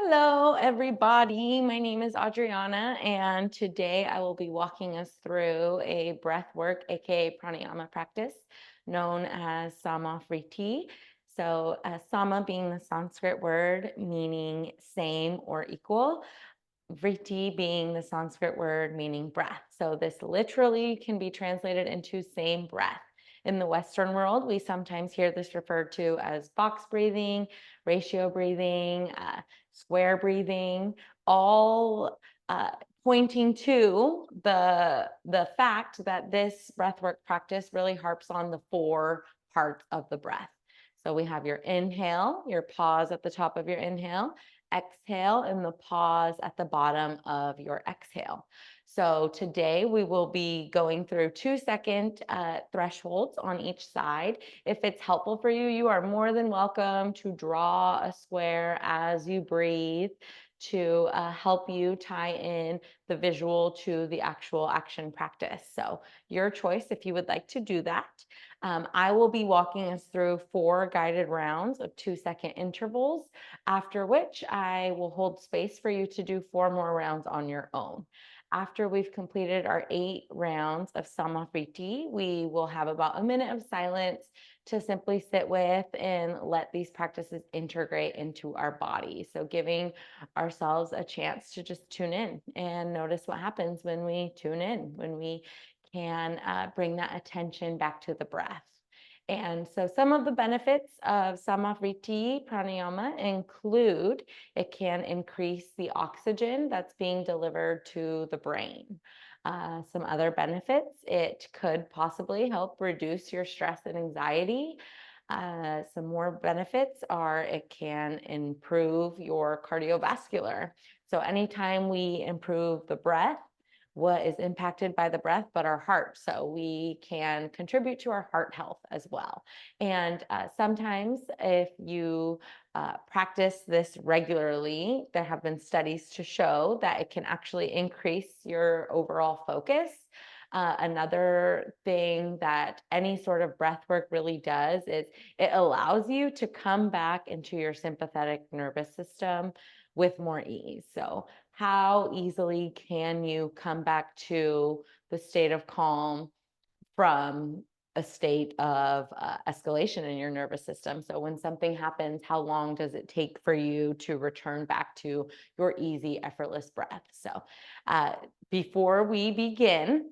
Hello, everybody. My name is Adriana, and today I will be walking us through a breath work, aka pranayama practice, known as Sama Vritti. So, Sama being the Sanskrit word meaning same or equal, Vritti being the Sanskrit word meaning breath. So, this literally can be translated into same breath. In the Western world, we sometimes hear this referred to as box breathing, ratio breathing, square breathing, all pointing to the fact that this breathwork practice really harps on the four parts of the breath. So we have your inhale, your pause at the top of your inhale, exhale, and the pause at the bottom of your exhale. So today we will be going through 2-second thresholds on each side. If it's helpful for you, you are more than welcome to draw a square as you breathe to help you tie in the visual to the actual action practice. So your choice if you would like to do that. I will be walking us through 4 guided rounds of 2-second intervals, after which I will hold space for you to do 4 more rounds on your own. After we've completed our 8 rounds of Sama Vritti, we will have about a minute of silence to simply sit with and let these practices integrate into our body. So giving ourselves a chance to just tune in and notice what happens when we tune in, when we can bring that attention back to the breath. And so some of the benefits of Sama Vritti pranayama include it can increase the oxygen that's being delivered to the brain. Some other benefits, it could possibly help reduce your stress and anxiety. Some more benefits are it can improve your cardiovascular. So anytime we improve the breath, what is impacted by the breath, but our heart. So we can contribute to our heart health as well. And sometimes if you practice this regularly, there have been studies to show that it can actually increase your overall focus. Another thing that any sort of breath work really does is it allows you to come back into your sympathetic nervous system with more ease. So how easily can you come back to the state of calm from a state of escalation in your nervous system? So when something happens, how long does it take for you to return back to your easy, effortless breath? So before we begin,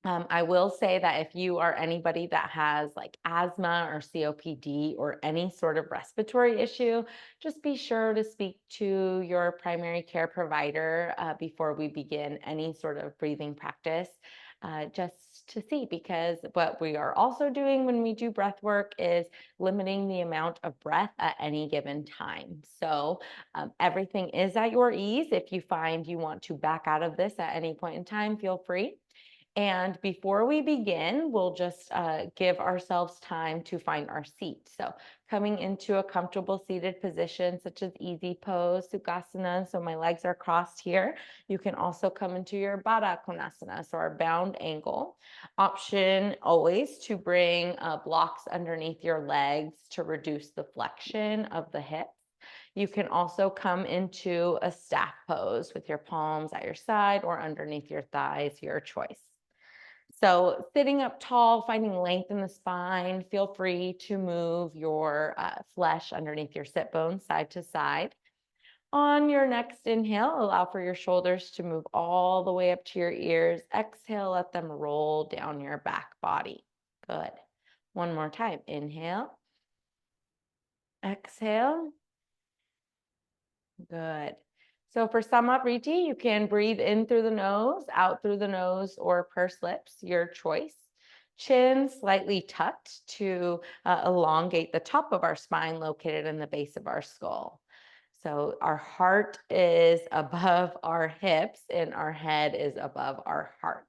I will say that if you are anybody that has like asthma or COPD or any sort of respiratory issue, just be sure to speak to your primary care provider before we begin any sort of breathing practice, just to see, because what we are also doing when we do breath work is limiting the amount of breath at any given time. So everything is at your ease. If you find you want to back out of this at any point in time, feel free. And before we begin, we'll just give ourselves time to find our seat. So coming into a comfortable seated position, such as easy pose, Sukhasana, so my legs are crossed here. You can also come into your Baddha Konasana, so our bound angle. Option always to bring blocks underneath your legs to reduce the flexion of the hips. You can also come into a staff pose with your palms at your side or underneath your thighs, your choice. So sitting up tall, finding length in the spine, feel free to move your flesh underneath your sit bones side to side. On your next inhale, allow for your shoulders to move all the way up to your ears. Exhale, let them roll down your back body. Good. One more time. Inhale. Exhale. Good. So for Sama Vritti, you can breathe in through the nose, out through the nose, or purse lips, your choice. Chin slightly tucked to elongate the top of our spine located in the base of our skull. So our heart is above our hips and our head is above our hearts.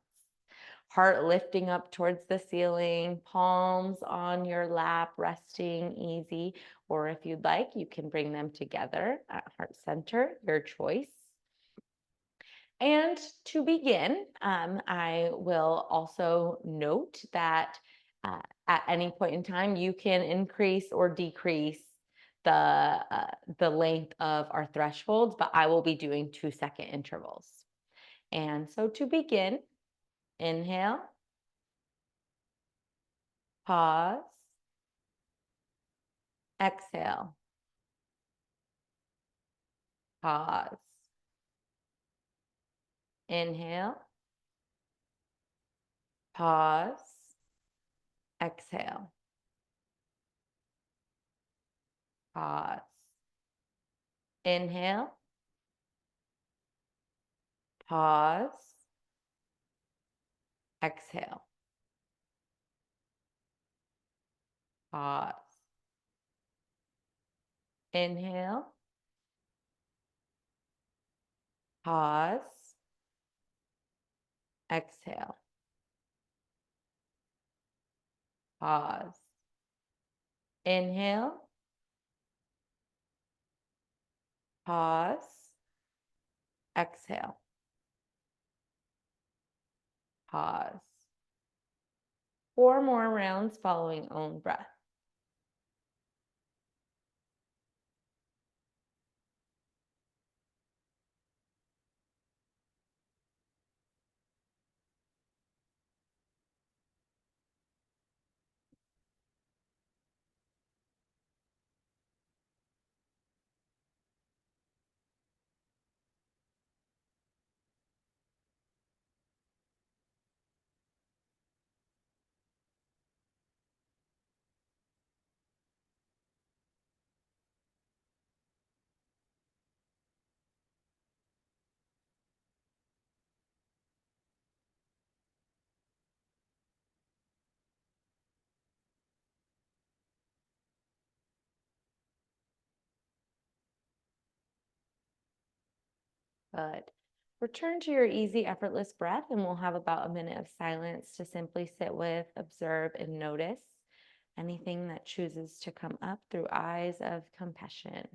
Heart lifting up towards the ceiling, palms on your lap, resting easy. Or if you'd like, you can bring them together at heart center, your choice. And to begin, I will also note that at any point in time, you can increase or decrease the length of our thresholds, but I will be doing 2-second intervals. And so to begin, inhale, pause, exhale, pause, inhale, pause, exhale, pause, inhale, pause, exhale, pause, inhale, pause, exhale, pause, inhale, pause, exhale, pause. 4 more rounds following own breath. Good. Return to your easy, effortless breath, and we'll have about a minute of silence to simply sit with, observe, and notice anything that chooses to come up through eyes of compassion.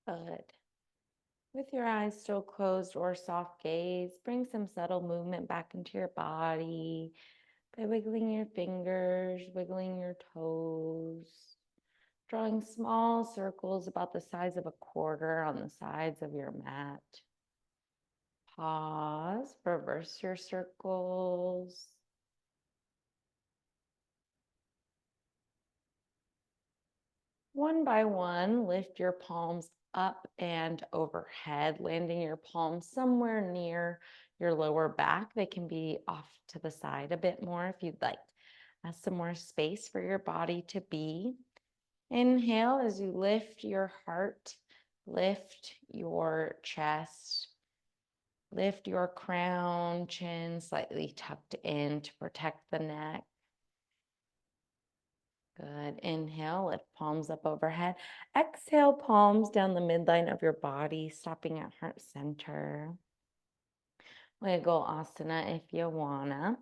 Good. With your eyes still closed or soft gaze, bring some subtle movement back into your body by wiggling your fingers, wiggling your toes, drawing small circles about the size of a quarter on the sides of your mat. Pause, reverse your circles. One by one, lift your palms up and overhead, landing your palms somewhere near your lower back. They can be off to the side a bit more if you'd like. Some more space for your body to be. Inhale as you lift your heart, lift your chest, lift your crown, chin slightly tucked in to protect the neck. Good. Inhale, lift palms up overhead. Exhale, palms down the midline of your body, stopping at heart center. Wiggle asana if you wanna.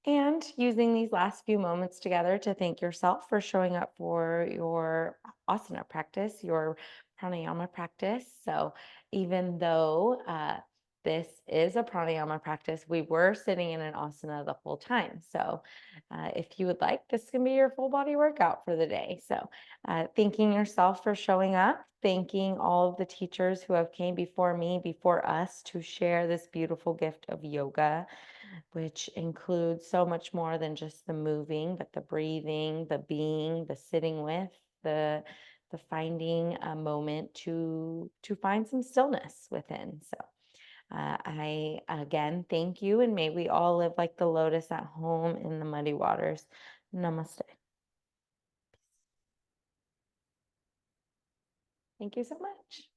And using these last few moments together to thank yourself for showing up for your asana practice, your pranayama practice. So, even though this is a pranayama practice, we were sitting in an asana the whole time. So, if you would like, this can be your full body workout for the day. So, thanking yourself for showing up, thanking all of the teachers who have came before me, before us, to share this beautiful gift of yoga, which includes so much more than just the moving, but the breathing, the being, the sitting with, the finding a moment to find some stillness within. So I again thank you, and may we all live like the lotus at home in the muddy waters. Namaste. Thank you so much.